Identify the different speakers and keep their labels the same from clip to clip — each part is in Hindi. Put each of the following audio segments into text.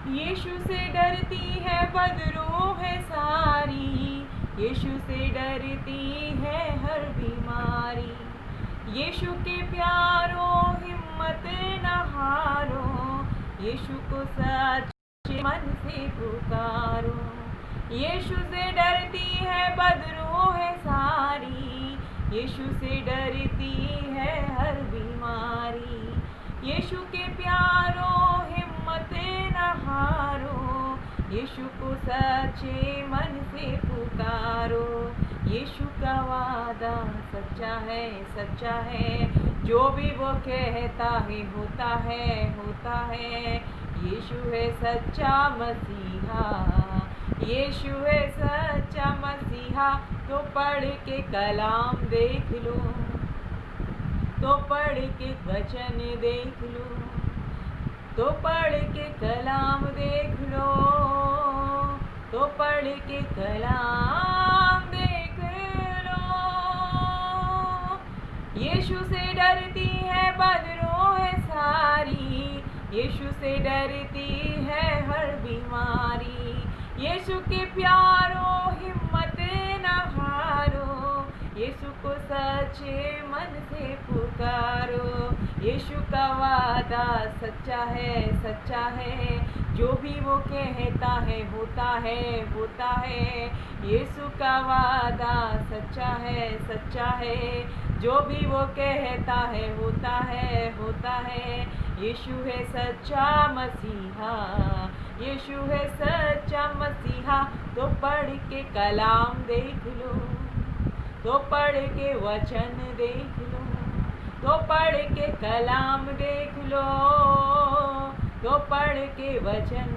Speaker 1: यीशु से डरती है बदरूह है सारी, यीशु से डरती है हर बीमारी। यीशु के प्यारो हिम्मत न हारो, यीशु को सच्चे मन से पुकारो। यीशु से डरती है बदरूह है सारी, यीशु से डरती है हर बीमारी। यीशु के प्यारो हिम्मत न हारो, यीशु को सच्चे मन से पुकारो। यीशु का वादा सच्चा है, जो भी वो कहता है होता है। यीशु है सच्चा मसीहा, यीशु है सच्चा मसीहा। तो पढ़ के कलाम देख लो, तो पढ़ के वचन देख लो, तो पढ़ के कलाम देख लो, तो पढ़ के कलाम देख लो। यीशु से डरती है बदरूह है सारी, यीशु से डरती है हर बीमारी। यीशु के प्यारो हिम्मत न हारो, यीशु को सच्चे मन से पुकारो। यीशु का वादा सच्चा है, जो भी वो कहता है होता है। यीशु का वादा सच्चा है, जो भी वो कहता है होता है। यीशु है सच्चा मसीहा, यीशु है सच्चा मसीहा। तो पढ़ के कलाम देख लो, तो पढ़ के वचन देख लो, तो पढ़ के कलाम देख लो, तो पढ़ के वचन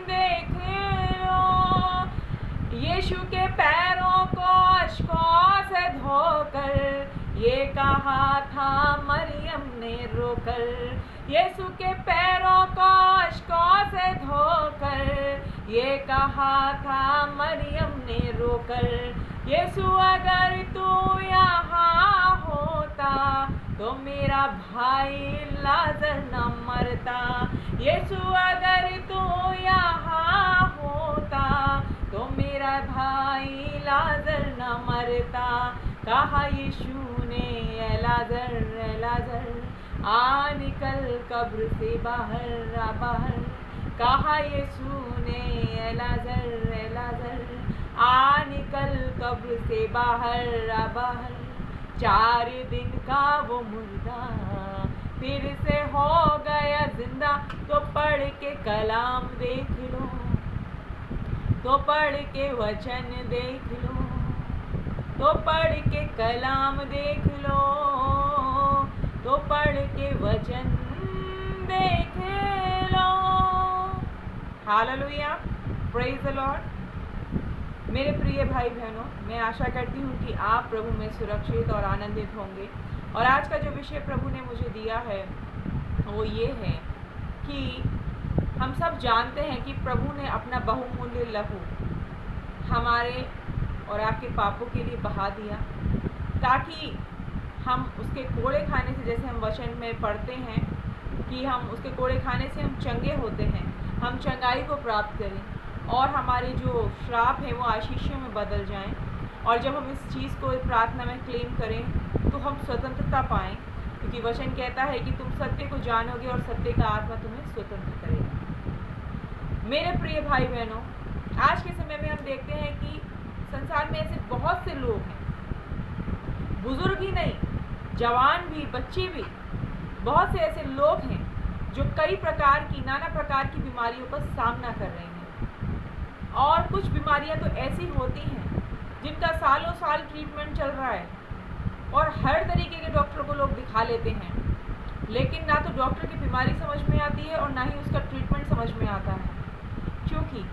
Speaker 1: देख लो। यीशु के पैरों को अश्कों से धोकर ये कहा था मरियम ने रोकर। यीशु के पैरों को अश्कों से धोकर ये कहा था मरियम ने रोकर। यीशु अगर तू यहाँ होता तो मेरा भाई लाजर न मरता। यीशु अगर तू यहाँ होता तो मेरा भाई लाजर न मरता। कहा यीशु ने ए लाजर आ निकल कब्र से बाहर आ बाहर। कहा यीशु ने ए लाजर आ निकल कब्र से बाहर आ बाहर। 4 दिन का वो मुर्दा फिर से हो गया जिंदा। तो पढ़ के कलाम देख लो, तो पढ़ के वचन देख लो, तो पढ़ के कलाम देख लो, तो पढ़ के वचन देख लो। Hallelujah, praise the Lord. मेरे प्रिय भाई बहनों, मैं आशा करती हूँ कि आप प्रभु में सुरक्षित और आनंदित होंगे। और आज का जो विषय प्रभु ने मुझे दिया है वो ये है कि हम सब जानते हैं कि प्रभु ने अपना बहुमूल्य लहू हमारे और आपके पापों के लिए बहा दिया, ताकि हम उसके कोड़े खाने से, जैसे हम वचन में पढ़ते हैं कि हम उसके कोड़े खाने से हम चंगे होते हैं, हम चंगाई को प्राप्त करें और हमारे जो श्राप हैं वो आशीषों में बदल जाएं। और जब हम इस चीज़ को प्रार्थना में क्लेम करें तो हम स्वतंत्रता पाएं, क्योंकि वचन कहता है कि तुम सत्य को जानोगे और सत्य का आत्मा तुम्हें स्वतंत्र करेगा। मेरे प्रिय भाई बहनों, आज के समय में हम देखते हैं कि संसार में ऐसे बहुत से लोग हैं, बुजुर्ग ही नहीं, जवान भी, बच्चे भी, बहुत से ऐसे लोग हैं जो कई प्रकार की, नाना प्रकार की बीमारियों का सामना कर रहे हैं। और कुछ बीमारियां तो ऐसी होती हैं जिनका सालों साल ट्रीटमेंट चल रहा है और हर तरीके के डॉक्टर को लोग दिखा लेते हैं, लेकिन ना तो डॉक्टर की बीमारी समझ में आती है और ना ही उसका ट्रीटमेंट समझ में आता है। क्योंकि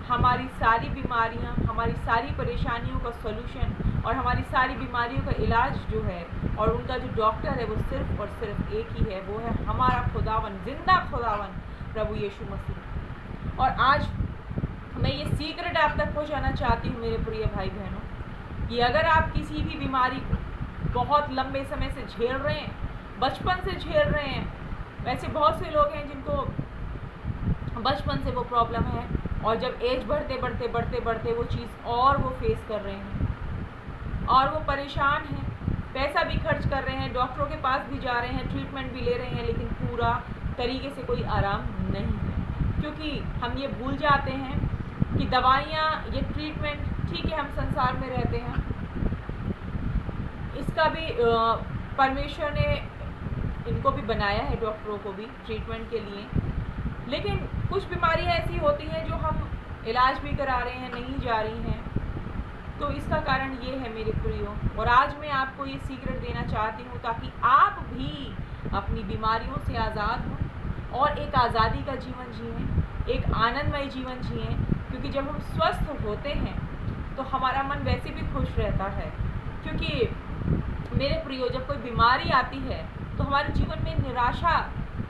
Speaker 1: हमारी सारी बीमारियां, हमारी सारी परेशानियों का सॉल्यूशन और हमारी सारी बीमारियों का इलाज जो है और उनका जो डॉक्टर है वो सिर्फ और सिर्फ एक ही है, वो है हमारा खुदावन, जिंदा खुदावन प्रभु यीशु मसीह। और आज मैं ये सीक्रेट आप तक पहुँचाना चाहती हूँ मेरे प्रिय भाई बहनों, कि अगर आप किसी भी बीमारी को बहुत लंबे समय से झेल रहे हैं, बचपन से झेल रहे हैं, वैसे बहुत से लोग हैं जिनको बचपन से वो प्रॉब्लम है, और जब एज बढ़ते बढ़ते बढ़ते बढ़ते वो चीज़ और वो फेस कर रहे हैं और वो परेशान हैं, पैसा भी खर्च कर रहे हैं, डॉक्टरों के पास भी जा रहे हैं, ट्रीटमेंट भी ले रहे हैं, लेकिन पूरा तरीके से कोई आराम नहीं है। क्योंकि हम ये भूल जाते हैं कि दवाइयाँ, ये ट्रीटमेंट, ठीक है हम संसार में रहते हैं, इसका भी परमेश्वर ने इनको भी बनाया है, डॉक्टरों को भी ट्रीटमेंट के लिए, लेकिन कुछ बीमारियां ऐसी होती हैं जो हम इलाज भी करा रहे हैं, नहीं जा रही हैं। तो इसका कारण ये है मेरे प्रियो, और आज मैं आपको ये सीक्रेट देना चाहती हूँ ताकि आप भी अपनी बीमारियों से आज़ाद हों और एक आज़ादी का जीवन जिएं, एक आनंदमय जीवन जिएं। क्योंकि जब हम स्वस्थ होते हैं तो हमारा मन वैसे भी खुश रहता है। क्योंकि मेरे प्रियो, जब कोई बीमारी आती है तो हमारे जीवन में निराशा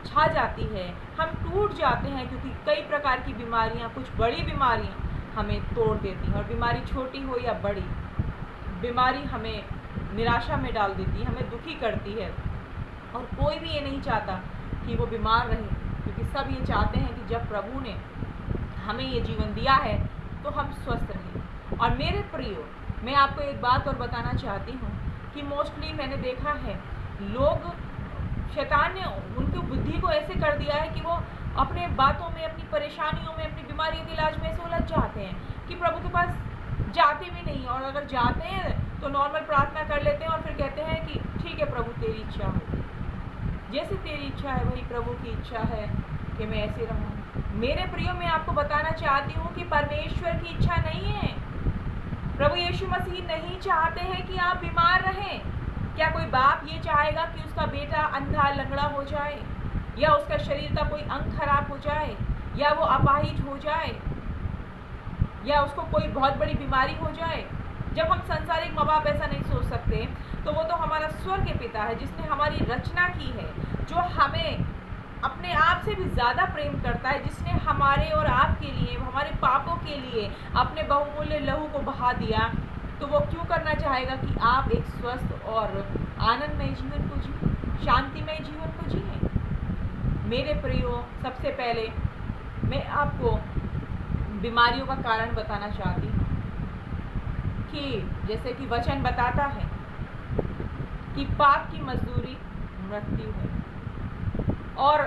Speaker 1: छा जाती है, हम टूट जाते हैं, क्योंकि कई प्रकार की बीमारियां, कुछ बड़ी बीमारियां हमें तोड़ देती हैं, और बीमारी छोटी हो या बड़ी, बीमारी हमें निराशा में डाल देती है, हमें दुखी करती है, और कोई भी ये नहीं चाहता कि वो बीमार रहे, क्योंकि सब ये चाहते हैं कि जब प्रभु ने हमें ये जीवन दिया है तो हम स्वस्थ रहें। और मेरे प्रियो, मैं आपको एक बात और बताना चाहती हूँ कि मोस्टली मैंने देखा है, लोग, शैतान ने उनकी बुद्धि को ऐसे कर दिया है कि वो अपने बातों में, अपनी परेशानियों में, अपनी बीमारियों के इलाज में ऐसे उलझ जाते हैं कि प्रभु के पास जाते भी नहीं, और अगर जाते हैं तो नॉर्मल प्रार्थना कर लेते हैं और फिर कहते हैं कि ठीक है प्रभु, तेरी इच्छा हो, जैसे तेरी इच्छा है वही प्रभु की इच्छा है कि मैं ऐसे रहूँ। मेरे प्रियो, मैं आपको बताना चाहती हूँ कि परमेश्वर की इच्छा नहीं है, प्रभु यीशु मसीह नहीं चाहते हैं कि आप बीमार रहें। क्या कोई बाप ये चाहेगा कि उसका बेटा अंधा लंगड़ा हो जाए, या उसका शरीर का कोई अंग खराब हो जाए, या वो अपाहिज हो जाए, या उसको कोई बहुत बड़ी बीमारी हो जाए? जब हम संसारिक माँ बाप ऐसा नहीं सोच सकते, तो वो तो हमारा स्वर्गीय पिता है जिसने हमारी रचना की है, जो हमें अपने आप से भी ज़्यादा प्रेम करता है, जिसने हमारे और आपके लिए, हमारे पापों के लिए अपने बहुमूल्य लहू को बहा दिया। तो वो क्यों करना चाहेगा कि आप एक स्वस्थ और आनंदमय जीवन को जिए, शांतिमय जीवन को जिए। मेरे प्रियो, सबसे पहले मैं आपको बीमारियों का कारण बताना चाहती हूँ कि जैसे कि वचन बताता है कि पाप की मजदूरी मृत्यु है। और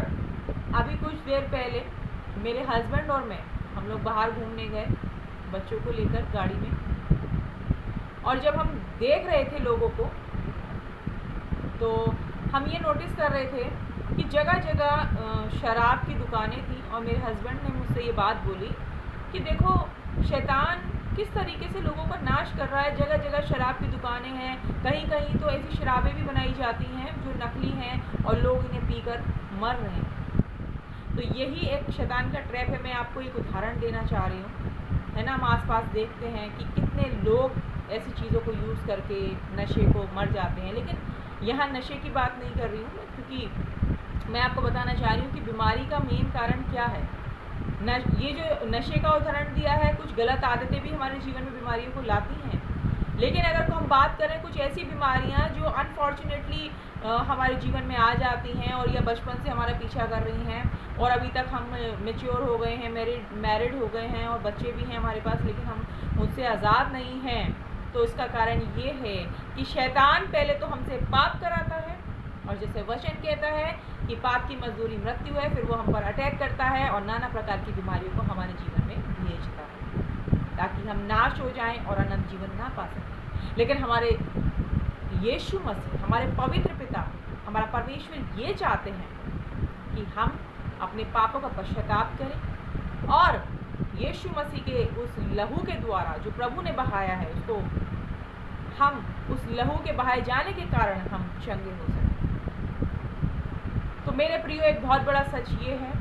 Speaker 1: अभी कुछ देर पहले मेरे हस्बैंड और मैं, हम लोग बाहर घूमने गए बच्चों को लेकर गाड़ी में, और जब हम देख रहे थे लोगों को, तो हम ये नोटिस कर रहे थे कि जगह जगह शराब की दुकानें थी। और मेरे हस्बैंड ने मुझसे ये बात बोली कि देखो शैतान किस तरीके से लोगों का नाश कर रहा है, जगह जगह शराब की दुकानें हैं, कहीं कहीं तो ऐसी शराबें भी बनाई जाती हैं जो नकली हैं और लोग इन्हें पीकर मर रहे हैं। तो यही एक शैतान का ट्रैप है। मैं आपको एक उदाहरण देना चाह रही हूँ, है ना। हम आसपास देखते हैं कि कितने लोग ऐसी चीज़ों को यूज़ करके नशे को मर जाते हैं। लेकिन यहाँ नशे की बात नहीं कर रही हूँ, क्योंकि मैं आपको बताना चाह रही हूँ कि बीमारी का मेन कारण क्या है। ये जो नशे का उदाहरण दिया है, कुछ गलत आदतें भी हमारे जीवन में बीमारियों को लाती हैं। लेकिन अगर हम बात करें कुछ ऐसी बीमारियां जो अनफॉर्चुनेटली हमारे जीवन में आ जाती हैं और या बचपन से हमारा पीछा कर रही हैं, और अभी तक हम मैच्योर हो गए हैं, मैरिड हो गए हैं और बच्चे भी हैं हमारे पास, लेकिन हम उनसे आज़ाद नहीं हैं, तो इसका कारण ये है कि शैतान पहले तो हमसे पाप कराता है, और जैसे वचन कहता है कि पाप की मजदूरी मृत्यु है, फिर वो हम पर अटैक करता है और नाना प्रकार की बीमारियों को हमारे जीवन में भेजता है, ताकि हम नाश हो जाएं और अनंत जीवन ना पा सकें। लेकिन हमारे यीशु मसीह, हमारे पवित्र पिता, हमारा परमेश्वर ये चाहते हैं कि हम अपने पापों का पश्चाताप करें और यीशु मसीह के उस लहू के द्वारा जो प्रभु ने बहाया है, उसको हम उस लहू के बहाए जाने के कारण हम चंगे हो सकें। तो मेरे प्रियो, एक बहुत बड़ा सच ये है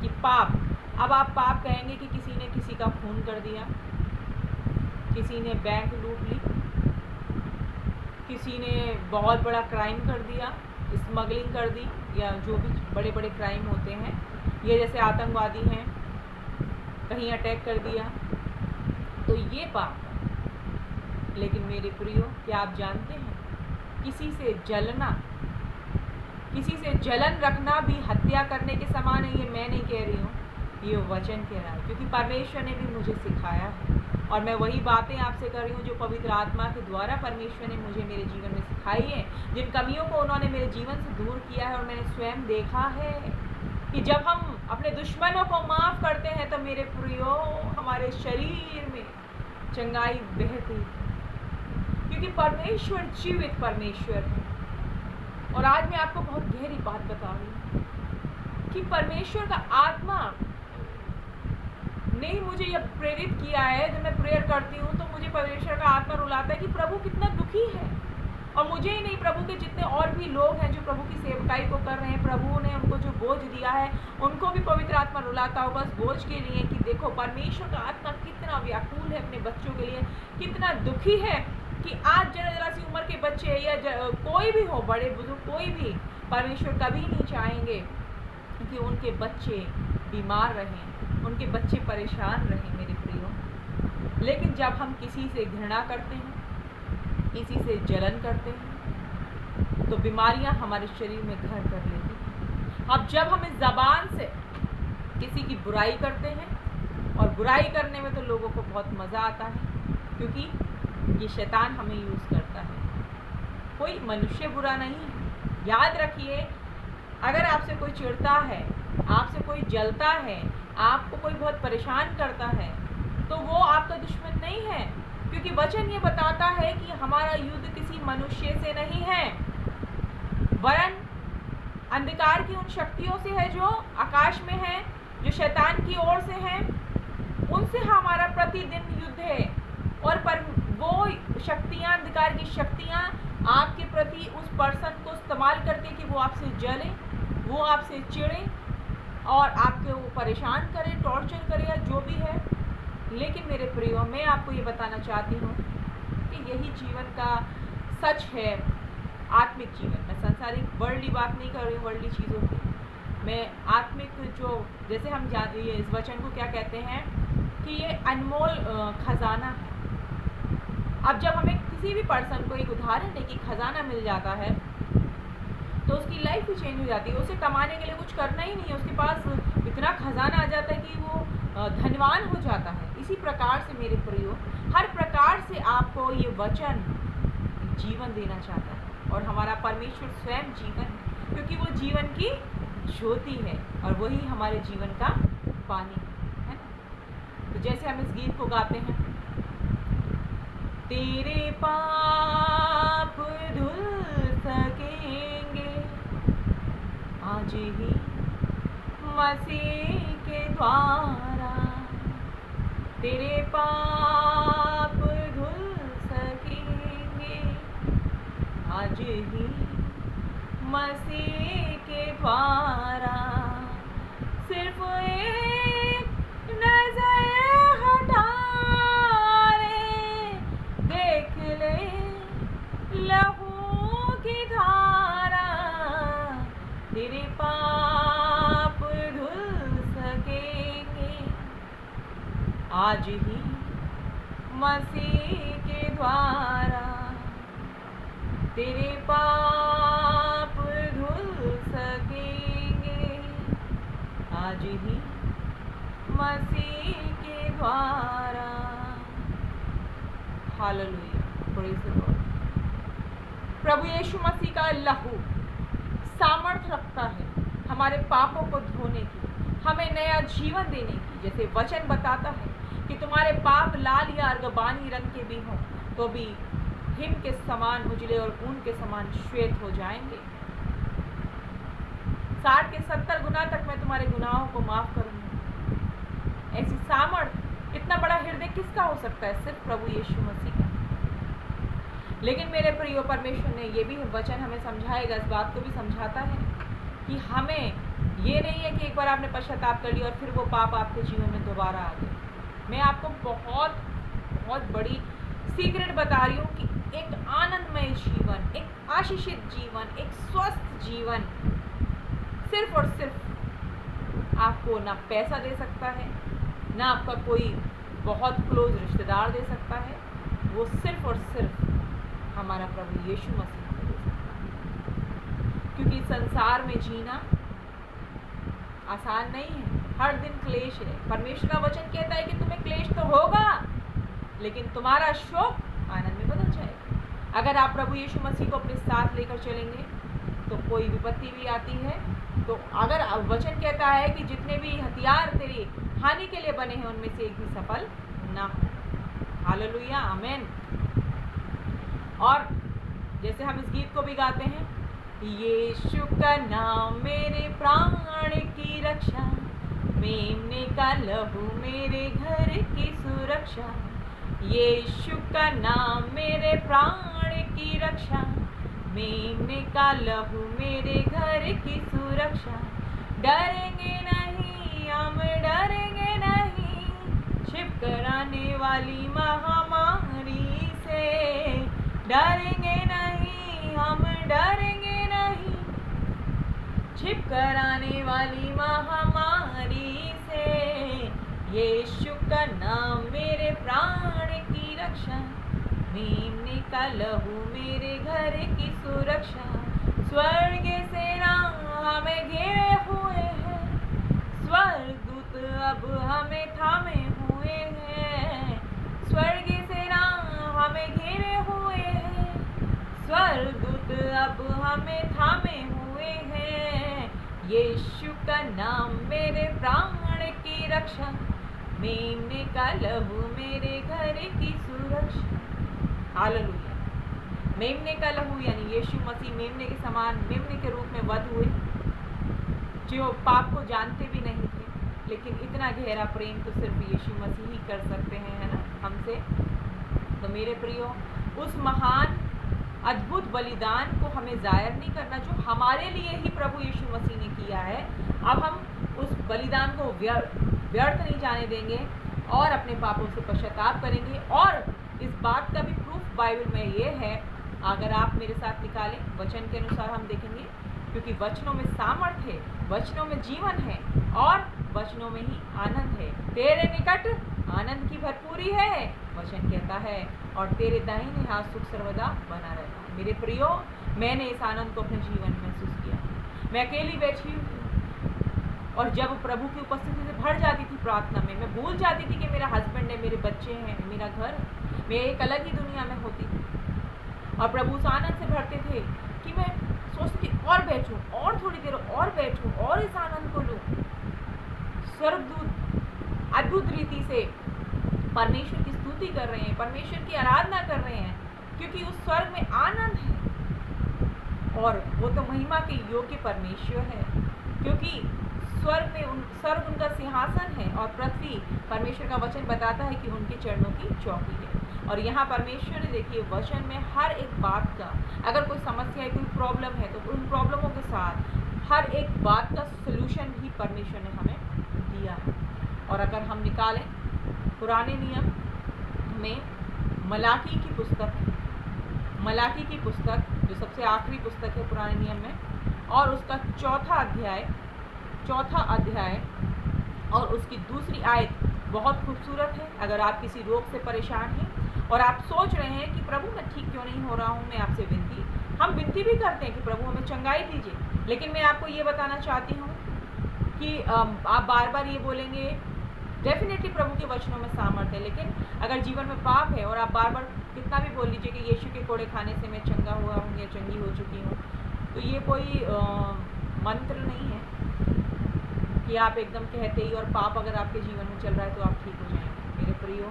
Speaker 1: कि पाप, अब आप पाप कहेंगे कि किसी ने किसी का खून कर दिया, किसी ने बैंक लूट ली, किसी ने बहुत बड़ा क्राइम कर दिया, स्मगलिंग कर दी, या जो भी बड़े बड़े क्राइम होते हैं, ये जैसे आतंकवादी हैं, कहीं अटैक कर दिया, तो ये पाप है। लेकिन मेरे प्रियो, क्या आप जानते हैं किसी से जलना, किसी से जलन रखना भी हत्या करने के समान है। ये मैं नहीं कह रही हूँ, ये वचन कह रहा है, क्योंकि परमेश्वर ने भी मुझे सिखाया है और मैं वही बातें आपसे कर रही हूँ जो पवित्र आत्मा के द्वारा परमेश्वर ने मुझे मेरे जीवन में सिखाई है, जिन कमियों को उन्होंने मेरे जीवन से दूर किया है। और मैंने स्वयं देखा है कि जब हम अपने दुश्मनों को माफ़ करते हैं तो मेरे प्रियो हमारे शरीर में चंगाई बहती है, क्योंकि परमेश्वर जीवित परमेश्वर है। और आज मैं आपको बहुत गहरी बात बता रही हूँ कि परमेश्वर का आत्मा ने मुझे यह प्रेरित किया है। जब मैं प्रेयर करती हूँ तो मुझे परमेश्वर का आत्मा रुलाता है कि प्रभु कितना दुखी है। और मुझे ही नहीं, प्रभु के जितने और भी लोग हैं जो प्रभु की सेवकाई को कर रहे हैं, प्रभु ने उनको जो बोझ दिया है उनको भी पवित्र आत्मा रुलाता होगा उस बोझ के लिए कि देखो परमेश्वर का आत्मा कितना व्याकुल है अपने बच्चों के लिए, कितना दुखी है कि आज जरा सी उम्र के बच्चे या कोई भी हो, बड़े बुजुर्ग कोई भी, परमेश्वर कभी नहीं चाहेंगे कि उनके बच्चे बीमार रहें, उनके बच्चे परेशान रहें मेरे प्रियो। लेकिन जब हम किसी से घृणा करते हैं, किसी से जलन करते हैं, तो बीमारियां हमारे शरीर में घर कर लेती हैं। अब जब हम इस ज़बान से किसी की बुराई करते हैं, और बुराई करने में तो लोगों को बहुत मज़ा आता है, क्योंकि ये शैतान हमें यूज़ करता है। कोई मनुष्य बुरा नहीं है। याद रखिए, अगर आपसे कोई चिढ़ता है, आपसे कोई जलता है, आपको कोई बहुत परेशान करता है, तो वो आपका दुश्मन नहीं है, क्योंकि वचन ये बताता है कि हमारा युद्ध किसी मनुष्य से नहीं है, वरन अंधकार की उन शक्तियों से है जो आकाश में है, जो शैतान की ओर से हैं, उनसे हमारा प्रतिदिन युद्ध है। और पर वो शक्तियाँ, अंधकार की शक्तियाँ आपके प्रति उस पर्सन को इस्तेमाल करते कि वो आपसे जले, वो आपसे चिढ़े और आपके वो परेशान करे, टॉर्चर करे या जो भी है। लेकिन मेरे प्रियो, मैं आपको ये बताना चाहती हूँ कि यही जीवन का सच है, आत्मिक जीवन। मैं सांसारिक वर्ल्डली बात नहीं कर रही हूँ, वर्ल्डली चीज़ों की। मैं आत्मिक, जो जैसे हम जानते हैं इस वचन को क्या कहते हैं कि ये अनमोल खजाना है। अब जब हमें किसी भी पर्सन को एक उदाहरण दे कि खजाना मिल जाता है तो उसकी लाइफ भी चेंज हो जाती है। उसे कमाने के लिए कुछ करना ही नहीं है, उसके पास इतना खजाना आ जाता है कि वो धनवान हो जाता है। इसी प्रकार से मेरे प्रियो, हर प्रकार से आपको ये वचन जीवन देना चाहता है, और हमारा परमेश्वर स्वयं जीवन है, क्योंकि वो जीवन की ज्योति है और वही हमारे जीवन का पानी है ना। तो जैसे हम इस गीत को गाते हैं, तेरे पाप धुल सकेंगे आज ही मसीह के द्वारा, तेरे पाप धुल सकेंगे आज ही मसीह के द्वारा। सिर्फ एक नजर हटा ले, देख ले लहू की धारा, तेरे पाप धुल सकेंगे आज ही मसीह के द्वारा, तेरे पाप धुल सकेंगे आज ही मसीह के द्वारा। Hallelujah, praise the Lord. प्रभु यीशु मसीह का लहू सामर्थ रखता है हमारे पापों को धोने की, हमें नया जीवन देने की। जैसे वचन बताता है कि तुम्हारे पाप लाल या अर्गबानी रंग के भी हों तो भी हिम के समान उजले और ऊन के समान श्वेत हो जाएंगे। 60 के 70 गुना तक मैं तुम्हारे गुनाहों को माफ करूंगी। ऐसी सामर्थ, इतना बड़ा हृदय किसका हो सकता है? सिर्फ प्रभु यीशु मसीह का। लेकिन मेरे प्रियो, परमेश्वर ने ये भी वचन हमें समझाएगा, इस बात को भी समझाता है कि हमें ये नहीं है कि एक बार आपने पश्चाताप कर लिया और फिर वो पाप आपके जीवन में दोबारा आ गए। मैं आपको बहुत बहुत बड़ी सीक्रेट बता रही हूँ कि एक आनंदमय जीवन, एक आशीषित जीवन, एक स्वस्थ जीवन सिर्फ और सिर्फ आपको ना पैसा दे सकता है, ना आपका कोई बहुत क्लोज रिश्तेदार दे सकता है, वो सिर्फ और सिर्फ हमारा प्रभु यीशु मसीह दे सकता है। क्योंकि संसार में जीना आसान नहीं है। हर दिन क्लेश है। परमेश्वर का वचन कहता है कि तुम्हें क्लेश तो होगा, लेकिन तुम्हारा शोक आनंद में बदल जाएगा। अगर आप प्रभु यीशु मसीह को अपने साथ लेकर चलेंगे तो कोई विपत्ति भी आती है तो अगर वचन कहता है कि जितने भी हथियार तेरी हानि के लिए बने हैं उनमें से एक भी सफल ना हो। हालेलुया, आमेन। और जैसे हम इस गीत को भी गाते हैं, यीशु का नाम मेरे प्राण की रक्षा, मेमने का लहू मेरे घर की सुरक्षा। यीशु का नाम मेरे प्राण की रक्षा, मेमने का लहू मेरे घर की सुरक्षा। डरेंगे नहीं हम, डरेंगे नहीं, छिप कर आने वाली महामारी से। डरेंगे नहीं हम, डरेंगे नहीं, छिप कर आने वाली महामारी से। यीशु का नाम मेरे प्राण की रक्षा, मेमने का लहू मेरे घर की सुरक्षा। स्वर्ग सेना हमें घेरे हुए हैं, स्वर्गदूत अब हमें थामे हुए हैं। स्वर्ग सेना हमें घेरे हुए हैं, स्वर्गदूत अब हमें थामे हुए हैं। यीशु का नाम मेरे प्राण की रक्षा, मेमने का लहू मेरे घर की सुरक्षा। हालेलुया। मेमने का लहू यानी यीशु मसीह मेमने के समान, मेमने के रूप में वध हुए, जो पाप को जानते भी नहीं थे, लेकिन इतना गहरा प्रेम तो सिर्फ यीशु मसीह ही कर सकते हैं, है ना, हमसे। तो मेरे प्रियो, उस महान अद्भुत बलिदान को हमें जाहिर नहीं करना जो हमारे लिए ही प्रभु यीशु मसीह ने किया है। अब हम उस बलिदान को व्यर्थ नहीं जाने देंगे और अपने पापों से पश्चाताप करेंगे। और इस बात का भी प्रूफ बाइबल में ये है, अगर आप मेरे साथ निकालें, वचन के अनुसार हम देखेंगे, क्योंकि वचनों में सामर्थ्य है, वचनों में जीवन है और वचनों में ही आनंद है। तेरे निकट आनंद की भरपूरी है, वचन कहता है, और तेरे दाहिने हाथ सुख सर्वदा बना रहता है। मेरे प्रियो, मैंने इस आनंद को अपने जीवन में महसूस किया। मैं अकेली बैठी हुई और जब प्रभु की उपस्थिति से भर जाती थी प्रार्थना में, मैं भूल जाती थी कि मेरा हस्बैंड है, मेरे बच्चे हैं, मेरा घर, मैं एक अलग ही दुनिया में होती थी। और प्रभु उस आनंद से भरते थे कि मैं सोचती थी और बैठूं, और थोड़ी देर और बैठूं और इस आनंद को लूं। स्वर्गदूत अद्भुत रीति से परमेश्वर की स्तुति कर रहे हैं, परमेश्वर की आराधना कर रहे हैं, क्योंकि उस स्वर्ग में आनंद है और वो तो महिमा के योग्य परमेश्वर है, क्योंकि स्वर्ग उनका सिंहासन है और पृथ्वी, परमेश्वर का वचन बताता है कि उनके चरणों की चौकी है। और यहाँ परमेश्वर ने, देखिए, वचन में हर एक बात का, अगर कोई समस्या है, कोई प्रॉब्लम है, तो उन प्रॉब्लमों के साथ हर एक बात का सलूशन भी परमेश्वर ने हमें दिया है। और अगर हम निकालें पुराने नियम में मलाकी की पुस्तक, मलाकी की पुस्तक जो सबसे आखिरी पुस्तक है पुराने नियम में, और उसका चौथा अध्याय और उसकी दूसरी आयत बहुत खूबसूरत है। अगर आप किसी रोग से परेशान हैं और आप सोच रहे हैं कि प्रभु मैं ठीक क्यों नहीं हो रहा हूँ, मैं आपसे हम विनती भी करते हैं कि प्रभु हमें चंगाई दीजिए, लेकिन मैं आपको ये बताना चाहती हूँ कि आप बार बार ये बोलेंगे, डेफिनेटली प्रभु के वचनों में सामर्थ्य है, लेकिन अगर जीवन में पाप है और आप बार बार कितना भी बोल लीजिए कि यीशु के कोड़े खाने से मैं चंगा हुआ हूँ या चंगी हो चुकी हूँ, तो ये कोई मंत्र नहीं है कि आप एकदम कहते ही और पाप अगर आपके जीवन में चल रहा है तो आप ठीक हो जाएंगे। मेरे प्रियो,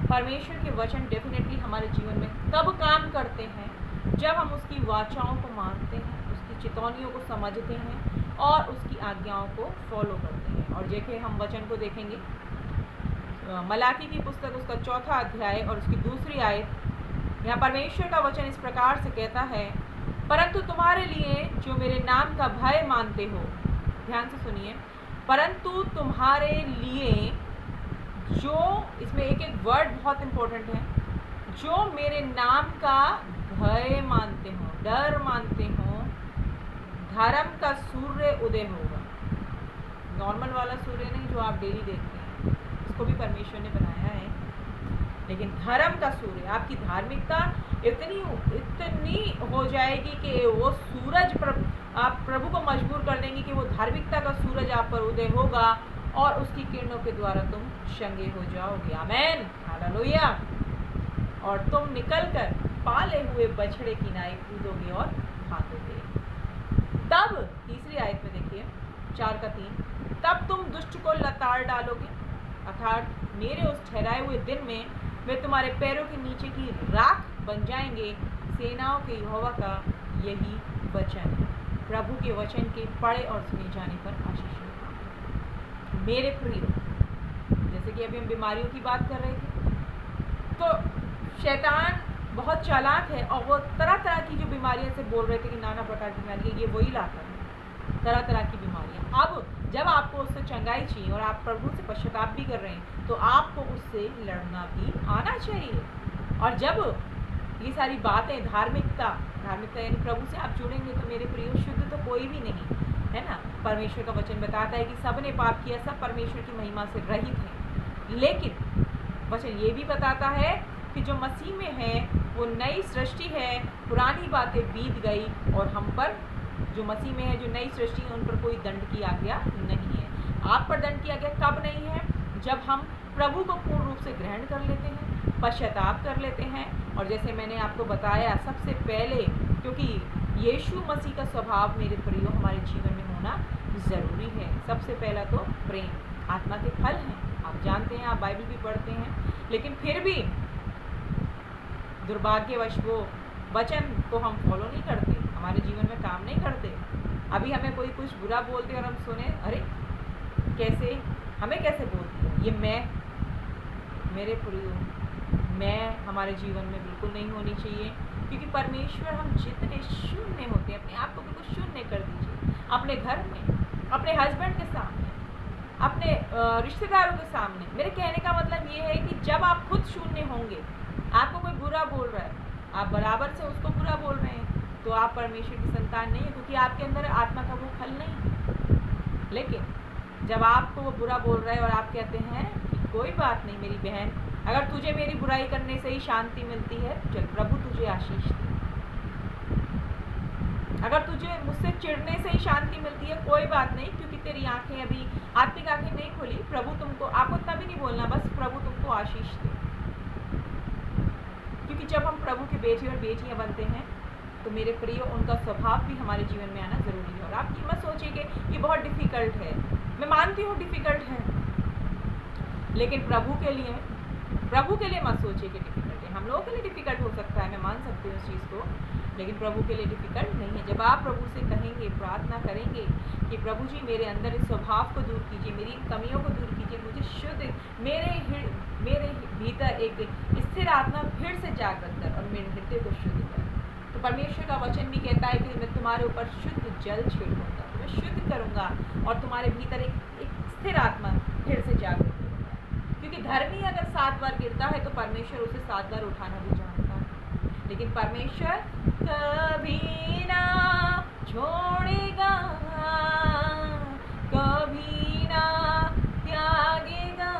Speaker 1: परमेश्वर के वचन डेफिनेटली हमारे जीवन में तब काम करते हैं जब हम उसकी वाचाओं को मानते हैं, उसकी चेतावनियों को समझते हैं और उसकी आज्ञाओं को फॉलो करते हैं। और देखिए, हम वचन को देखेंगे, मलाकी की पुस्तक उसका चौथा अध्याय और उसकी दूसरी आयत। यहाँ परमेश्वर का वचन इस प्रकार से कहता है, परंतु तुम्हारे लिए जो मेरे नाम का भय मानते हो, ध्यान से सुनिए, परंतु तुम्हारे लिए जो, इसमें एक एक वर्ड बहुत इंपॉर्टेंट है, जो मेरे नाम का भय मानते हो, डर मानते हो, धर्म का सूर्य उदय होगा। नॉर्मल वाला सूर्य नहीं जो आप डेली देखते हैं, इसको भी परमेश्वर ने बनाया है, लेकिन धर्म का सूर्य, आपकी धार्मिकता इतनी हो जाएगी कि वो सूरज आप प्रभु को मजबूर कर देंगे कि वो धार्मिकता का सूरज आप पर उदय होगा और उसकी किरणों के द्वारा तुम चंगे हो जाओगे। आमेन, हालेलुया। और तुम निकलकर पाले हुए बछड़े की नाई कूदोगे और भागोगे। तब तीसरी आयत में देखिए 4:3, तब तुम दुष्ट को लताड़ डालोगे, अर्थात मेरे उस ठहराए हुए दिन में वे तुम्हारे पैरों के नीचे की राख बन जाएंगे। सेनाओं के यहोवा का यही वचन है। प्रभु के वचन के पढ़े और सुने जाने पर आशीष होगा। मेरे प्रिय, जैसे कि अभी हम बीमारियों की बात कर रहे थे, तो शैतान बहुत चालाक है और वो तरह तरह की जो बीमारियां से बोल रहे थे कि नाना प्रकार की बीमारियां, ये वही लाता है, तरह तरह की बीमारियां। अब जब आपको उससे चंगाई चाहिए और आप प्रभु से पश्चाताप भी कर रहे हैं, तो आपको उससे लड़ना भी आना चाहिए। और जब ये सारी बातें धार्मिकता यानी प्रभु से आप जुड़ेंगे, तो मेरे प्रियो शुद्ध तो कोई भी नहीं है ना। परमेश्वर का वचन बताता है कि सब ने पाप किया, सब परमेश्वर की महिमा से रहित है। लेकिन वचन ये भी बताता है कि जो मसीह में है वो नई सृष्टि है, पुरानी बातें बीत गई और हम पर जो मसीह में है, जो नई सृष्टि है, उन पर कोई दंड की आज्ञा नहीं है। आप पर दंड की आज्ञा कब नहीं है? जब हम प्रभु को पूर्ण रूप से ग्रहण कर लेते हैं, पश्चाताप कर लेते हैं। और जैसे मैंने आपको बताया, सबसे पहले क्योंकि यीशु मसीह का स्वभाव मेरे प्रियो हमारे जीवन में होना ज़रूरी है। सबसे पहला तो प्रेम, आत्मा के फल हैं, आप जानते हैं, आप बाइबल भी पढ़ते हैं, लेकिन फिर भी दुर्भाग्यवश वो वचन को हम फॉलो नहीं करते, हमारे जीवन में काम नहीं करते। अभी हमें कोई कुछ बुरा बोलते और हम सुने, अरे कैसे, हमें कैसे बोलती है ये मेरे प्रियो, मैं हमारे जीवन में बिल्कुल नहीं होनी चाहिए। क्योंकि परमेश्वर, हम जितने शून्य होते हैं, अपने आप को बिल्कुल शून्य कर दीजिए, अपने घर में, अपने हस्बैंड के सामने, अपने रिश्तेदारों के सामने। मेरे कहने का मतलब ये है कि जब आप खुद शून्य होंगे, आपको कोई बुरा बोल रहा है, आप बराबर से उसको बुरा बोल रहे हैं, तो आप परमेश्वर की संतान नहीं है, क्योंकि आपके अंदर आत्मा का वो फल नहीं है। लेकिन जब आपको वो बुरा बोल रहा है और आप कहते हैं कि कोई बात नहीं मेरी बहन, अगर तुझे मेरी बुराई करने से ही शांति मिलती है, चल प्रभु तुझे आशीष दे। अगर तुझे मुझसे चिढ़ने से ही शांति मिलती है, कोई बात नहीं, क्योंकि तेरी आंखें अभी आत्मिक आंखें नहीं खोली, प्रभु तुमको, आपको इतना भी नहीं बोलना, बस प्रभु तुमको आशीष दे। क्योंकि जब हम प्रभु के बेटे और बेटियां बनते हैं, तो मेरे प्रिय, उनका स्वभाव भी हमारे जीवन में आना जरूरी है। और आप ये मत सोचिए कि ये बहुत डिफिकल्ट है, मैं मानती हूँ डिफिकल्ट है, लेकिन प्रभु के लिए मत सोचिए कि डिफिकल्ट है। हम लोगों के लिए डिफिकल्ट हो सकता है, मैं मान सकती हूँ उस चीज़ को, लेकिन प्रभु के लिए डिफिकल्ट नहीं है। जब आप प्रभु से कहेंगे, प्रार्थना करेंगे कि प्रभु जी मेरे अंदर इस स्वभाव को दूर कीजिए, मेरी कमियों को दूर कीजिए, मुझे शुद्ध, मेरे भीतर एक स्थिर आत्मा फिर से जागृत कर और मेरे हृदय को शुद्ध कर। तो परमेश्वर का वचन भी कहता है कि मैं तुम्हारे ऊपर शुद्ध जल छिड़कूंगा, तुम्हें शुद्ध करूंगा और तुम्हारे भीतर एक स्थिर आत्मा फिर से जागृत करूंगा। क्योंकि धर्मी अगर 7 बार गिरता है तो परमेश्वर उसे 7 बार उठाना भी जानता है। लेकिन परमेश्वर कभी ना छोड़ेगा, कभी ना त्यागेगा।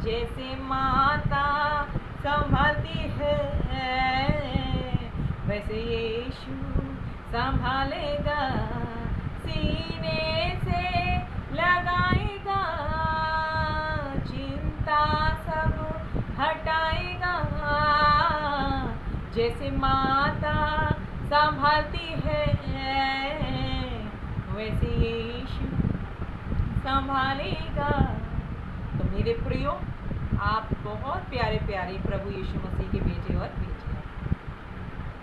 Speaker 1: जैसे माता संभालती है, वैसे यीशु संभालेगा, सीने से लगाएगा, चिंता सब हटाएगा। जैसे माता संभालती है, वैसे यीशु संभालेगा। तो मेरे प्रियो, आप बहुत प्यारे प्यारे प्रभु यीशु मसीह के बेटे और बेटियां,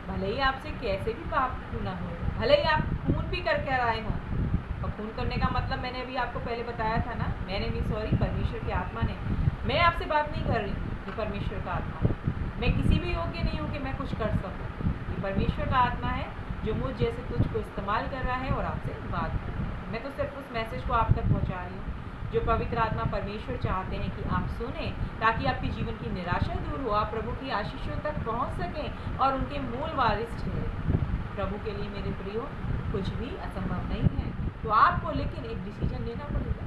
Speaker 1: भले ही आपसे कैसे भी पाप न हो, भले ही आप खून भी करके आए हों, और खून करने का मतलब मैंने अभी आपको पहले बताया था ना, परमेश्वर की आत्मा ने, मैं आपसे बात नहीं कर रही, ये परमेश्वर का आत्मा है। मैं किसी भी योग्य नहीं हूँ कि मैं कुछ कर सकूँ, ये परमेश्वर का आत्मा है जो मुझ जैसे कुछ को इस्तेमाल कर रहा है और आपसे बात कर रहा है। मैं तो सिर्फ उस मैसेज को आप तक पहुँचा रही हूँ जो पवित्र आत्मा परमेश्वर चाहते हैं कि आप सुने, ताकि आपके जीवन की निराशा दूर हो, आप प्रभु की आशीषों तक पहुंच सकें और उनके मूल वारिस ठहरें। प्रभु के लिए मेरे प्रियो कुछ भी असंभव नहीं है। तो आपको लेकिन एक डिसीजन लेना पड़ेगा।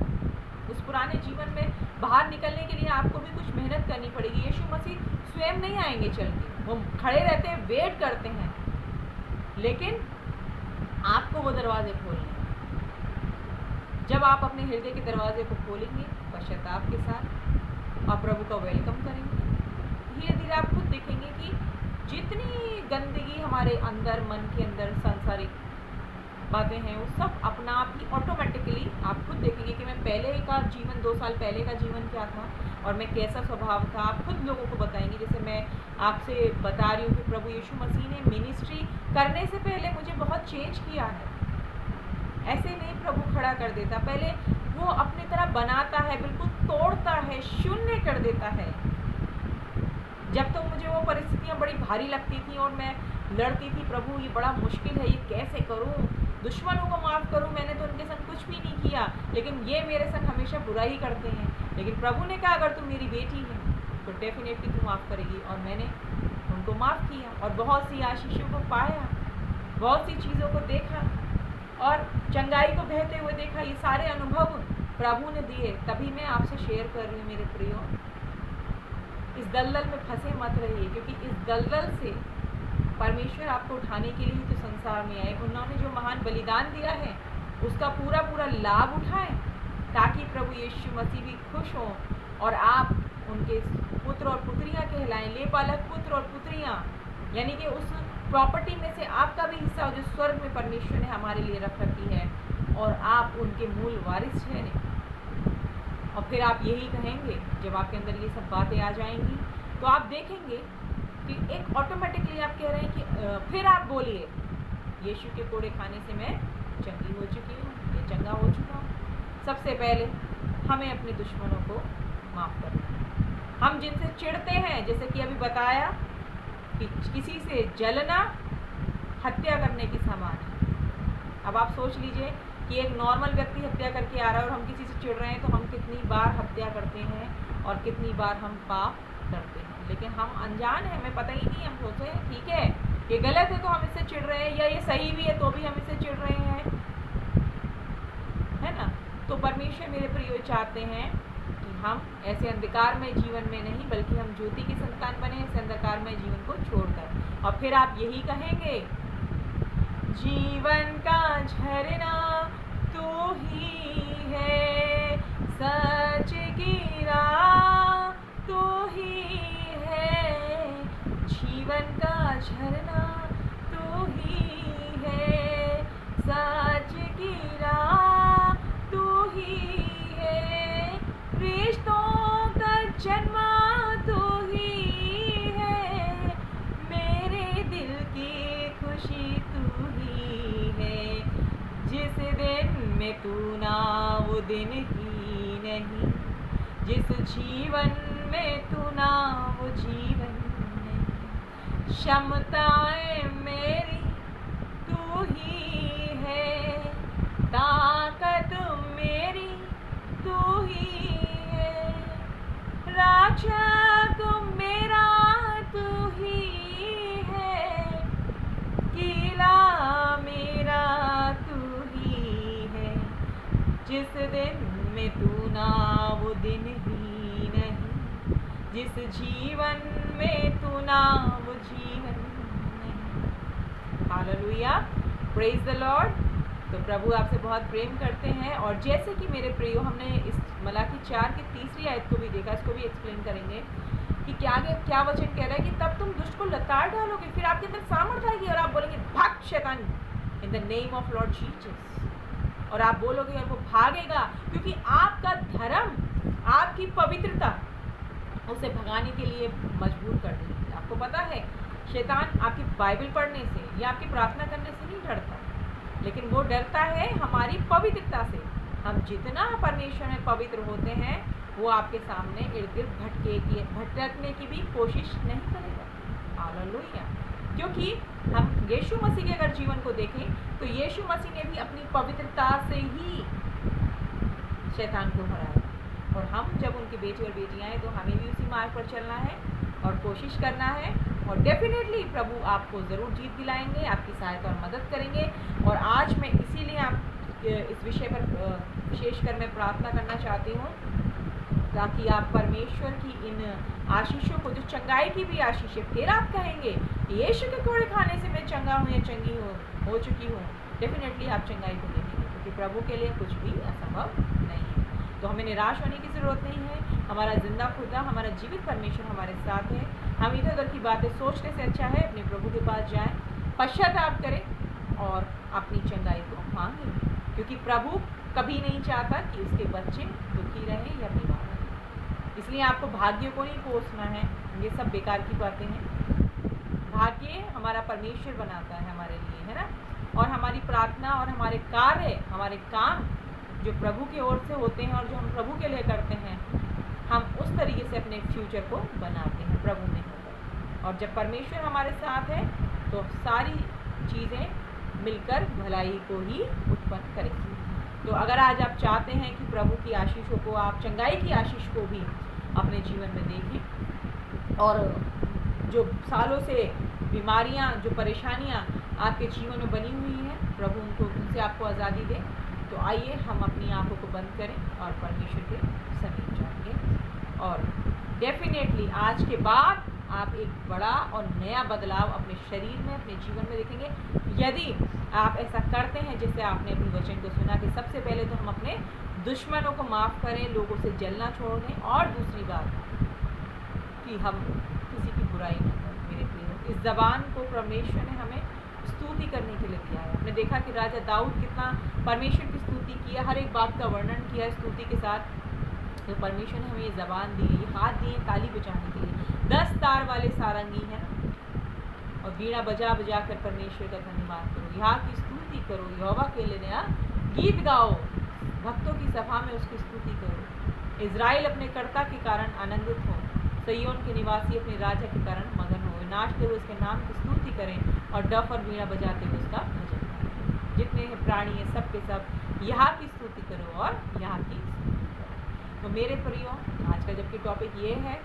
Speaker 1: उस पुराने जीवन में बाहर निकलने के लिए आपको भी कुछ मेहनत करनी पड़ेगी। यीशु मसीह स्वयं नहीं आएंगे चल के, वो खड़े रहते हैं, वेट करते हैं, लेकिन आपको वो दरवाजे खोलने हैं। जब आप अपने हृदय के दरवाजे को खोलेंगे पश्चाताप के साथ और प्रभु का वेलकम करेंगे, धीरे धीरे आप खुद देखेंगे कि जितनी गंदगी हमारे अंदर, मन के अंदर सांसारिक बातें हैं, वो सब अपना आप ही ऑटोमेटिकली आप खुद देखेंगे कि मैं पहले का जीवन, 2 साल पहले का जीवन क्या था और मैं कैसा स्वभाव था। आप खुद लोगों को बताएंगे। जैसे मैं आपसे बता रही हूँ कि प्रभु यीशु मसीह ने मिनिस्ट्री करने से पहले मुझे बहुत चेंज किया है। ऐसे नहीं प्रभु खड़ा कर देता, पहले वो अपनी तरह बनाता है, बिल्कुल तोड़ता है, शून्य कर देता है। जब तो मुझे वो परिस्थितियाँ बड़ी भारी लगती थी और मैं लड़ती थी, प्रभु ये बड़ा मुश्किल है, ये कैसे करूँ, दुश्मनों को माफ़ करूँ, मैंने तो उनके संग कुछ भी नहीं किया, लेकिन ये मेरे संग हमेशा बुरा ही करते हैं। लेकिन प्रभु ने कहा अगर तू मेरी बेटी है तो डेफिनेटली तू माफ़ करेगी। और मैंने उनको माफ़ किया और बहुत सी आशीषों को पाया, बहुत सी चीज़ों को देखा और चंगाई को बहते हुए देखा। ये सारे अनुभव प्रभु ने दिए, तभी मैं आपसे शेयर कर रही हूँ मेरे प्रियो। इस दलदल में फंसे मत रहिए, क्योंकि इस दलदल से परमेश्वर आपको उठाने के लिए ही तो संसार में आए। उन्होंने जो महान बलिदान दिया है उसका पूरा पूरा लाभ उठाएं, ताकि प्रभु यीशु मसीह भी खुश हों और आप उनके पुत्र और पुत्रियां कहलाएं, लेपालक पुत्र और पुत्रियां, यानी कि उस प्रॉपर्टी में से आपका भी हिस्सा हो जो स्वर्ग में परमेश्वर ने हमारे लिए रख रखी है, और आप उनके मूल वारिस हैं। और फिर आप यही कहेंगे, जब आपके अंदर ये सब बातें आ जाएंगी तो आप देखेंगे कि एक ऑटोमेटिकली आप कह रहे हैं कि फिर आप बोलिए यीशु के कोड़े खाने से मैं चंगी हो चुकी हूँ, ये चंगा हो चुका हूँ। सबसे पहले हमें अपने दुश्मनों को माफ़ करना है। हम जिनसे चिढ़ते हैं, जैसे कि अभी बताया कि किसी से जलना हत्या करने की समान है। अब आप सोच लीजिए कि एक नॉर्मल व्यक्ति हत्या करके आ रहा है और हम किसी से चिढ़ रहे हैं, तो हम कितनी बार हत्या करते हैं और कितनी बार हम पाप करते हैं। लेकिन हम अनजान हैं, हमें पता ही नहीं, हम सोचते हैं ठीक है ये गलत है तो हम इससे चिढ़ रहे हैं, या ये सही भी है तो भी हम इससे चिढ़ रहे हैं, है ना। तो परमेश्वर मेरे प्रिय चाहते हैं कि हम ऐसे अंधकार में जीवन में नहीं, बल्कि हम ज्योति की संतान बने, इस अंधकार में जीवन को छोड़कर। और फिर आप यही कहेंगे, जीवन का झरना तू ही है, सच की राह तू ही है, जीवन का झरना तू ही है, सच की राह तू ही है, रिश्तों का जन्मा तू ही है, मेरे दिल की खुशी तू ही है, जिस दिन में तू ना वो दिन ही नहीं, जिस जीवन में तू ना वो जीवन नहीं, क्षमताएं मेरी तू ही है, ताकत मेरी तू ही है, रक्षक मेरा तू ही है, किला मेरा तू ही है, जिस दिन में तू ना वो दिन ही नहीं, जिस जीवन में तू ना वो जीवन नहीं। Hallelujah, praise the Lord. तो प्रभु आपसे बहुत प्रेम करते हैं। और जैसे कि मेरे प्रियो, हमने इस मलाकी 4 की 3री आयत को भी देखा, इसको भी एक्सप्लेन करेंगे कि क्या वचन कह रहा है कि तब तुम दुष्ट को लताड़ डालोगे, फिर आपके अंदर सामर्थ आएगी और आप बोलेंगे भाग शैतान in the name of Lord Jesus, और आप बोलोगे और वो भागेगा, क्योंकि आपका धर्म, आपकी पवित्रता उसे भगाने के लिए मजबूर कर देगी। आपको पता है शैतान आपकी बाइबल पढ़ने से या आपकी प्रार्थना करने से नहीं डरता, लेकिन वो डरता है हमारी पवित्रता से। हम जितना परमेश्वर में पवित्र होते हैं, वो आपके सामने इर्द गिर्द भटकने की भी कोशिश नहीं करेगा। हालेलुया। क्योंकि हम यीशु मसीह के अगर जीवन को देखें तो यीशु मसीह ने भी अपनी पवित्रता से ही शैतान को हराया, और हम जब उनके बेटे और बेटियां हैं तो हमें भी उसी मार्ग पर चलना है और कोशिश करना है, और डेफिनेटली प्रभु आपको ज़रूर जीत दिलाएंगे, आपकी सहायता और मदद करेंगे। और आज मैं इसीलिए आप इस विषय पर विशेषकर मैं प्रार्थना करना चाहती हूँ, ताकि आप परमेश्वर की इन आशीषों को, जो चंगाई की भी आशीष है, फिर आप कहेंगे यीशु के कोड़े खाने से मैं चंगा हूँ या चंगी हो चुकी हूँ, डेफिनेटली आप चंगाई को देखेंगे, क्योंकि प्रभु के लिए कुछ भी असंभव नहीं है। तो हमें निराश होने की ज़रूरत नहीं है। हमारा जिंदा खुदा, हमारा जीवित परमेश्वर हमारे साथ है। हम इधर उधर की बातें सोचने से अच्छा है अपने प्रभु के पास जाएं, पश्चाताप करें और अपनी चंगाई को मांगें, क्योंकि प्रभु कभी नहीं चाहता कि उसके बच्चे दुखी रहें या बीमार रहें। इसलिए आपको भाग्य को नहीं कोसना है, ये सब बेकार की बातें हैं। भाग्य हमारा परमेश्वर बनाता है हमारे लिए, है ना। और हमारी प्रार्थना और हमारे कार्य, हमारे काम जो प्रभु की ओर से होते हैं और जो हम प्रभु के लिए करते हैं, हम उस तरीके से अपने फ्यूचर को बनाते हैं प्रभु में होकर। और जब परमेश्वर हमारे साथ है तो सारी चीज़ें मिलकर भलाई को ही उत्पन्न करेंगी। तो अगर आज आप चाहते हैं कि प्रभु की आशीषों को, आप चंगाई की आशीष को भी अपने जीवन में देखें, और जो सालों से बीमारियां, जो परेशानियां आपके जीवन में बनी हुई हैं, प्रभु उनसे आपको आज़ादी दे, तो आइए हम अपनी आंखों को बंद करें और परमेश्वर के समीप जाएंगे। और डेफिनेटली आज के बाद आप एक बड़ा और नया बदलाव अपने शरीर में, अपने जीवन में देखेंगे, यदि आप ऐसा करते हैं जैसे आपने अपनी वचन को सुना कि सबसे पहले तो हम अपने दुश्मनों को माफ़ करें, लोगों से जलना छोड़ दें, और दूसरी बात कि हम किसी की बुराई न करें। मेरे प्रिय, इस ज़बान को परमेश्वर ने हमें स्तुति करने के लिए दिया है। हमने देखा कि राजा दाऊद कितना परमेश्वर की स्तुति किया, हर एक बात का वर्णन किया स्तुति के साथ। तो परमेश्वर ने हमें ये ज़बान दी, ये हाथ दिए ताली बजाने के लिए, 10 तार वाले सारंगी हैं, और बीड़ा बजा बजा कर परमेश्वर का धन्यवाद करो, यहाँ की स्तुति करो, यहोवा के लिए नया गीत गाओ, भक्तों की सभा में उसकी स्तुति करो। इज़राइल अपने कर्ता के कारण आनंदित हो, सिय्योन के निवासी अपने राजा के कारण मगन हो, नाचते हुए उसके नाम की स्तुति करें और डफ और बीड़ा बजाते हुए उसका भजन करें। जितने प्राणी हैं सब के सब यहाँ की स्तुति करो और यहाँ की स्तुति करो। तो मेरे प्रियो, आज का जबकि टॉपिक ये है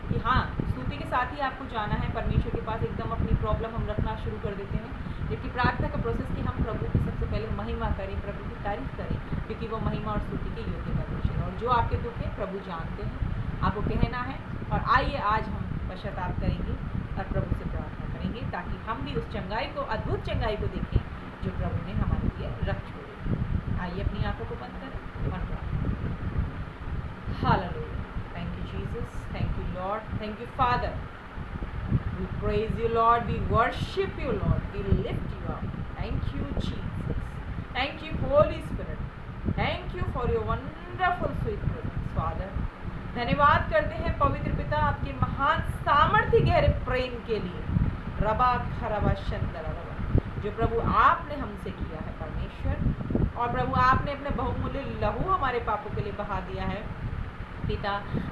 Speaker 1: कि हाँ, स्तुति के साथ ही आपको जाना है परमेश्वर के पास। एकदम अपनी प्रॉब्लम हम रखना शुरू कर देते हैं, जबकि प्रार्थना का प्रोसेस कि हम प्रभु की सबसे पहले महिमा करें, प्रभु की तारीफ करें, क्योंकि वो महिमा और स्तुति के योग्य परमेश्वर। और जो आपके दुख है प्रभु जानते हैं, आपको कहना है। और आइए आज हम पश्चाताप करेंगे और प्रभु से प्रार्थना करेंगे, ताकि हम भी उस चंगाई को, अद्भुत चंगाई को देखें जो प्रभु ने हमारे लिए रख छोड़ी। आइए अपनी आंखों को बंद करें और प्रार्थना करें। Hallelujah. Thank you, Jesus. Thank you, Lord. Thank you, Father. We praise you, Lord. We worship you, Lord. We lift you up. Thank you, Jesus. Thank you, Holy Spirit. Thank you for your wonderful sweet presence, Father. धन्यवाद करते हैं पवित्र पिता आपके महान सामर्थ्य गहरे प्रेम के लिए, रबा खरबा शंदरा रबा, जो प्रभु आपने हमसे किया है परमेश्वर। और प्रभु आपने अपने बहुमूल्य लहू हमारे पापों के लिए बहा दिया है पिता।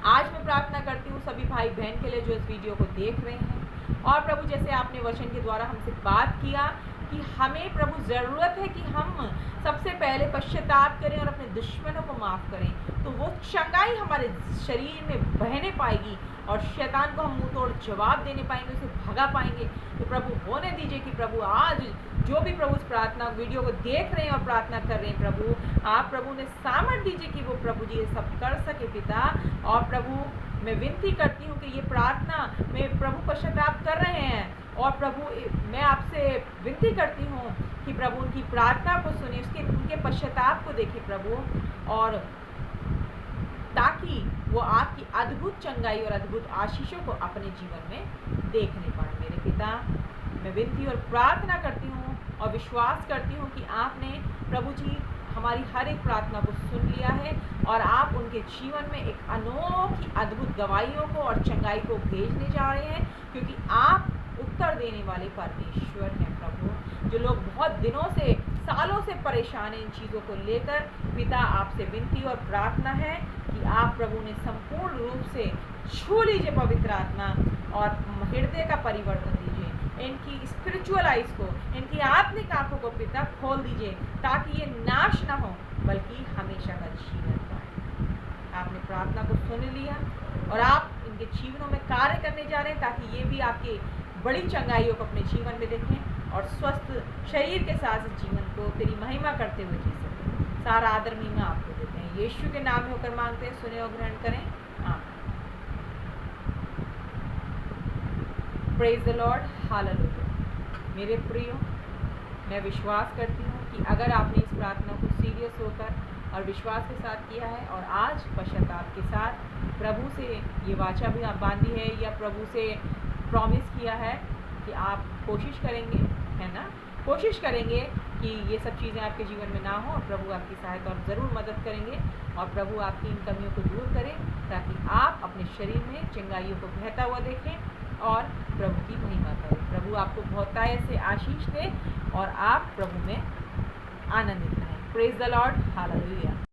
Speaker 1: आज मैं प्रार्थना करती हूँ सभी भाई बहन के लिए जो इस वीडियो को देख रहे हैं। और प्रभु, जैसे आपने वचन के द्वारा हमसे बात किया कि हमें प्रभु ज़रूरत है कि हम सबसे पहले पश्चाताप करें और अपने दुश्मनों को माफ़ करें, तो वो चंगाई हमारे शरीर में बहने पाएगी और शैतान को हम मुंह तोड़ जवाब देने पाएंगे, उसे भगा पाएंगे। तो प्रभु होने दीजिए कि प्रभु आज जो भी प्रभु इस प्रार्थना वीडियो को देख रहे हैं और प्रार्थना कर रहे हैं, प्रभु आप प्रभु ने सामर्थ दीजिए कि वो प्रभु जी ये सब कर सके पिता। और प्रभु मैं विनती करती हूँ कि ये प्रार्थना में प्रभु पश्चाताप कर रहे हैं, और प्रभु मैं आपसे विनती करती हूँ कि प्रभु उनकी प्रार्थना को सुने, उनके पश्चाताप को देखे प्रभु, और ताकि वो आपकी अद्भुत चंगाई और अद्भुत आशीषों को अपने जीवन में देखने पाए। मेरे पिता, मैं विनती और प्रार्थना करती हूँ और विश्वास करती हूँ कि आपने प्रभु जी हमारी हर एक प्रार्थना को सुन लिया है, और आप उनके जीवन में एक अनोखी अद्भुत गवाहियों को और चंगाई को भेजने जा रहे हैं, क्योंकि आप उत्तर देने वाले परमेश्वर हैं प्रभु। जो लोग बहुत दिनों से, सालों से परेशान हैं इन चीज़ों को लेकर, पिता आपसे विनती और प्रार्थना है कि आप प्रभु ने संपूर्ण रूप से छू लीजिए पवित्र आत्मा और हृदय का परिवर्तन दीजिए, इनकी स्पिरिचुअल आइज को, इनकी आत्मिक आंखों को पिता खोल दीजिए, ताकि ये नाश ना हो बल्कि हमेशा का जीवन पाए। आपने प्रार्थना को सुन लिया और आप इनके जीवनों में कार्य करने जा रहे हैं, ताकि ये भी आपकी बड़ी चंगाइयों को अपने जीवन में देखें और स्वस्थ शरीर के साथ इस जीवन को तेरी महिमा करते हुए जी सकें। सारा आदर महिमा आपको देते हैं, यीशु के नाम में होकर मांगते हैं, सुने और ग्रहण करें, आमीन। Praise the Lord, hallelujah. मेरे प्रियो, मैं विश्वास करती हूँ कि कि अगर आपने इस प्रार्थना को सीरियस होकर और विश्वास के साथ किया है और आज पश्चाताप के साथ प्रभु से ये वाचा भी आप बांधी है या प्रभु से प्रॉमिस किया है कि आप कोशिश करेंगे, है ना, कोशिश करेंगे कि ये सब चीज़ें आपके जीवन में ना हो और प्रभु आपकी सहायता और ज़रूर मदद करेंगे और प्रभु आपकी इन कमियों को दूर करें ताकि आप अपने शरीर में चंगाइयों को बहता हुआ देखें और प्रभु की महिमा करें। प्रभु आपको बहुतायत से आशीष दे और आप प्रभु में आनंदित रहें। Praise the Lord, hallelujah.